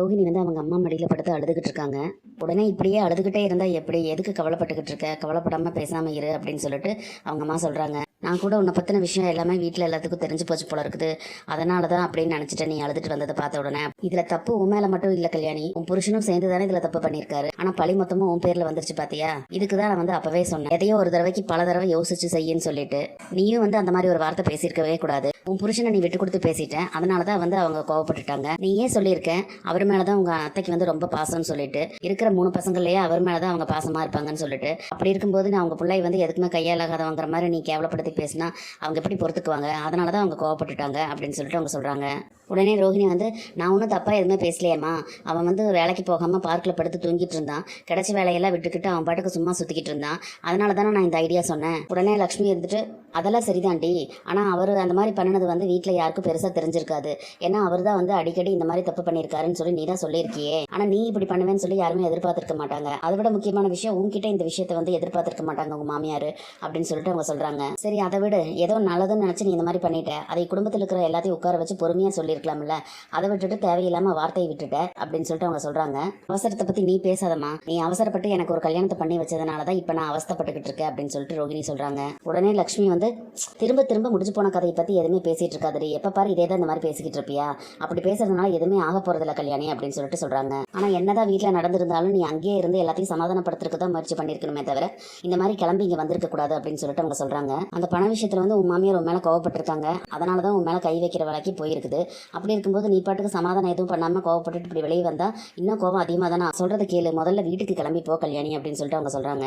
ரோஹிணி வந்து அவங்க அம்மா மடியில் படுத்து அழுதுகிட்டு இருக்காங்க. உடனே இப்படியே அழுதுகிட்டே இருந்தால் எப்படி, எதுக்கு கவலைப்பட்டுக்கிட்டு இருக்க, கவலைப்படாமல் பேசாமல் இரு அப்படின்னு சொல்லிட்டு அவங்க அம்மா சொல்கிறாங்க. நான் கூட உன்னை பற்றின விஷயம் எல்லாமே வீட்டில் எல்லாத்துக்கும் தெரிஞ்சு போச்சு போல இருக்குது, அதனால தான் அப்படின்னு நினச்சிட்டேன் நீ அழுதுட்டு வந்ததை பார்த்த உடனே. இதில் தப்பு உன் மேலே மட்டும் இல்லை கல்யாணி, உன் புருஷனும் சேர்ந்து தானே இதில் தப்பு பண்ணியிருக்காரு. ஆனால் பழி மொத்தமும் உன் பேரில் வந்துருச்சு பார்த்தியா. இதுக்கு தான் நான் வந்து அப்போவே சொன்னேன், எதையோ ஒரு தடவைக்கு பல தடவை யோசிச்சு செய்யுன்னு சொல்லிட்டு. நீயும் வந்து அந்த மாதிரி ஒரு வார்த்தை பேசியிருக்கவே கூடாது. உன் புருஷனை நீ விட்டு கொடுத்து பேசிட்டேன், அதனால தான் வந்து அவங்க கோவப்பட்டுட்டாங்க. நீ ஏன் சொல்லியிருக்கேன் அவர் மேலே தான் உங்கள் அத்தைக்கு வந்து ரொம்ப பாசம்னு சொல்லிட்டு, இருக்கிற 3 பசங்கள்லேயே அவர் மேலே தான் அவங்க பாசமாக இருப்பாங்கன்னு சொல்லிட்டு. அப்படி இருக்கும்போது நான் அவங்க பிள்ளை வந்து எதுக்குமே கையாலாகாதவங்கிற மாதிரி நீ கேவலப்படுத்தி பேசினா அவங்க எப்படி பொறுத்துக்குவாங்க, அதனால தான் அவங்க கோவப்பட்டுட்டாங்க அப்படின்னு சொல்லிட்டு அவங்க சொல்கிறாங்க. உடனே ரோஹிணி வந்து, நான் ஒன்றும் தப்பாக எதுவுமே பேசலையம்மா, அவன் வந்து வேலைக்கு போகாமல் பார்க்கில் படுத்து தூங்கிட்டு இருந்தான், கிடைச்ச வேலையெல்லாம் விட்டுக்கிட்டு அவன் பாட்டுக்கு சும்மா சுற்றிக்கிட்டு இருந்தான், அதனால தானே நான் இந்த ஐடியா சொன்னேன். உடனே லக்ஷ்மி இருந்துட்டு, அதெல்லாம் சரிதாண்டி, ஆனால் அவர் அந்த மாதிரி பண்ணினது வந்து வீட்டில் யாருக்கும் பெருசாக தெரிஞ்சிருக்காது, ஏன்னா அவர் தான் வந்து அடிக்கடி இந்த மாதிரி தப்பு பண்ணியிருக்காருன்னு சொல்லி நீ தான் சொல்லியிருக்கியே, ஆனால் நீ இப்படி பண்ணுவேன்னு சொல்லி யாருமே எதிர்பார்த்துருக்க மாட்டாங்க. அதை விட முக்கியமான விஷயம், உங்ககிட்ட இந்த விஷயத்தை வந்து எதிர்பார்த்துருக்க மாட்டாங்க உங்கள் மாமியார் அப்படின்னு சொல்லிட்டு அவங்க சொல்கிறாங்க. சரி அதை விட ஏதோ நல்லதுன்னு நினச்சி நீ இந்த மாதிரி பண்ணிட்ட, அதை குடும்பத்தில் இருக்கிற எல்லாத்தையும் உட்கார வச்சு பொறுமையாக சொல்லியிருக்கலாம்ல, அதை விட்டுட்டு தேவையில்லாமல் வார்த்தையை விட்டுட்ட அப்படின்னு சொல்லிட்டு அவங்க சொல்கிறாங்க. அவசரத்தை பற்றி நீ பேசாதம்மா, நீ அவசரப்பட்டு எனக்கு ஒரு கல்யாணத்தை பண்ணி வச்சதுனால தான் இப்போ நான் அவஸ்தப்பட்டுக்கிட்டு இருக்கேன் அப்படின்னு சொல்லிட்டு ரோகிணி சொல்கிறாங்க. உடனே லக்ஷ்மி வந்து, திரும்ப திரும்ப முடிச்சு போன கதையை பற்றி எதுவுமே பேசிகிட்டு இருக்காது, எப்போ பாரு இதே தான் இந்த மாதிரி பேசிக்கிட்டு இருப்பியா, அப்படி பேசுறதுனால எதுவுமே ஆக போகிறதில்ல கல்யாணி அப்படின்னு சொல்லிட்டு சொல்கிறாங்க. ஆனால் என்னதான் வீட்டில் நடந்திருந்தாலும் நீ அங்கேயே இருந்து எல்லாத்தையும் சமாதானப்படுத்துறதுக்கு தான் முயற்சி பண்ணியிருக்கணுமே தவிர இந்த மாதிரி கிளம்பி இங்கே வந்திருக்க கூடாது அப்படின்னு சொல்லிட்டு அவங்க சொல்கிறாங்க. அந்த பண விஷயத்தில் வந்து உன் மாமியார் உன் மேலே கோவப்பட்டிருக்காங்க, அதனால தான் உன் மேலே கை வைக்கிற வேலைக்கு போயிருக்குது. அப்படி இருக்கும்போது நீ பாட்டுக்கு சமாதானம் எதுவும் பண்ணாமல் கோவப்பட்டுட்டு இப்படி வெளியே வந்தால் இன்னும் கோவம் அதிகமாக தானே. சொல்கிறத கேளு, முதல்ல வீட்டுக்கு கிளம்பி போ கல்யாணி அப்படின்னு சொல்லிட்டு அவங்க சொல்கிறாங்க.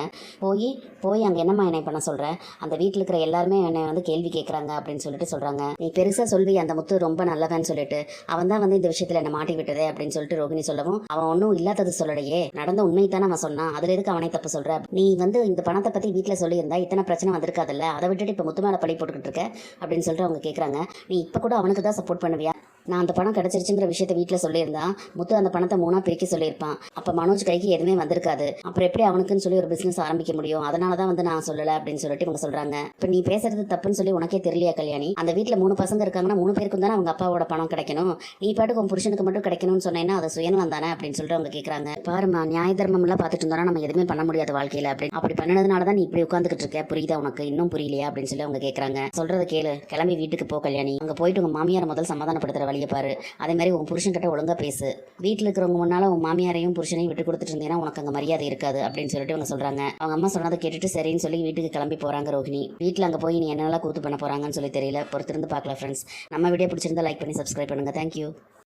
போய் அங்கே என்னம்மா என்னை பண்ண சொல்கிறேன், அந்த வீட்டில் இருக்கிற எல்லாருமே என்னை வந்து கேள்வி கேட்குறாங்க அப்படின்னு சொல்லிட்டு சொல்கிறாங்க. நீ பெருசாக சொல்வி அந்த முத்து ரொம்ப நல்லவன்னு சொல்லிட்டு, அவன் தான் வந்து இந்த விஷயத்தில் என்னை மாட்டி விட்டதே அப்படின்னு சொல்லிட்டு ரோகிணி சொல்லவும், அவன் ஒன்றும் இல்லாதது சொல்லலையே, நடந்த உண்மை தானே அவன் சொன்னான், அதில் எதுக்கு அவனை தப்பு சொல்கிற, நீ வந்து இந்த பணத்தை பற்றி வீட்டில் சொல்லியிருந்தா இத்தனை பிரச்சனை வந்திருக்காதுல்ல, அதை விட்டுட்டு இப்போ முத்து மேலே பழி போட்டுக்கிட்டு இருக்க அப்படின்னு சொல்லிட்டு அவங்க கேட்குறாங்க. நீ இப்போ கூட அவனுக்கு தான் சப்போர்ட் பண்ணுவியா, நான் அந்த பணம் கிடச்சிருச்சுங்கிற விஷயத்த வீட்டில் சொல்லியிருந்தா முத்து அந்த பணத்தை 3ஆக பிரிக்க சொல்லியிருப்பான், அப்போ மனோஜ் கைக்கு எதுவுமே வந்திருக்காது, அப்புறம் எப்படி அவனுக்குன்னு சொல்லி ஒரு பிஸ்னஸ் ஆரம்பிக்க முடியும், அதனால தான் வந்து நான் சொல்லலை அப்படின்னு சொல்லிட்டு இவங்க சொல்கிறாங்க. இப்போ நீ பேசுறது தப்புன்னு சொல்லி உனக்கே தெரியலையா கல்யாணி, அந்த வீட்டில் 3 பசங்க இருக்காங்கன்னா 3 பேருக்கும் தானே அவங்க அப்பாவோட பணம் கிடைக்கணும், நீ பாட்டுக்கு உன் புருஷனுக்கு மட்டும் கிடைக்கணும்னு சொன்னேன்னா அது சுயநலம் தானே அப்படின்னு சொல்லிட்டு அவங்க கேட்குறாங்க. பாருமா, நியாய தர்மம்லாம் பார்த்துட்டு இருந்தோம்னா நம்ம எதுவுமே பண்ண முடியாது வாழ்க்கையில், அப்படி பண்ணதுனால தான் நீ இப்படி உட்காந்துக்கிட்டு இருக்க, புரியுதா உனக்கு, இன்னும் புரியலையா அப்படின்னு சொல்லி அவங்க கேட்குறாங்க. சொல்கிறத கேளு, கிளம்பி வீட்டுக்கு போ கல்யாணி, அங்கே போயிட்டு உங்கள் மாமியார் முதல் சமாதானப்படுத்துகிற வழியை பாரு, அதே மாதிரி உன் புருஷன்கிட்ட ஒழுங்காக பேசு, வீட்டில் இருக்கிறவங்க முன்னால் உன் மாமியாரையும் புருஷனையும் விட்டு கொடுத்துட்டு இருந்தீங்கன்னா உனக்கு அங்கே மரியாதை இருக்காது அப்படின்னு சொல்லிட்டு அவங்க சொல்கிறாங்க. அவங்க அம்மா சொன்னதை கேட்டுட்டு சரின்னு சொல்லி வீட்டுக்கு கிளம்பி போகிறாங்க ரோஹிணி. வீட்டில் அங்கே போய் நீ என்னெல்லாம் கூத்து பண்ண போகிறாங்கன்னு சொல்லி தெரியல, பொறுத்திருந்து பார்க்கலாம் ஃப்ரெண்ட்ஸ். நம்ம வீடியோ பிடிச்சிருந்தா லைக் பண்ணி சப்ஸ்கிரைப் பண்ணுங்கள். தேங்க்யூ.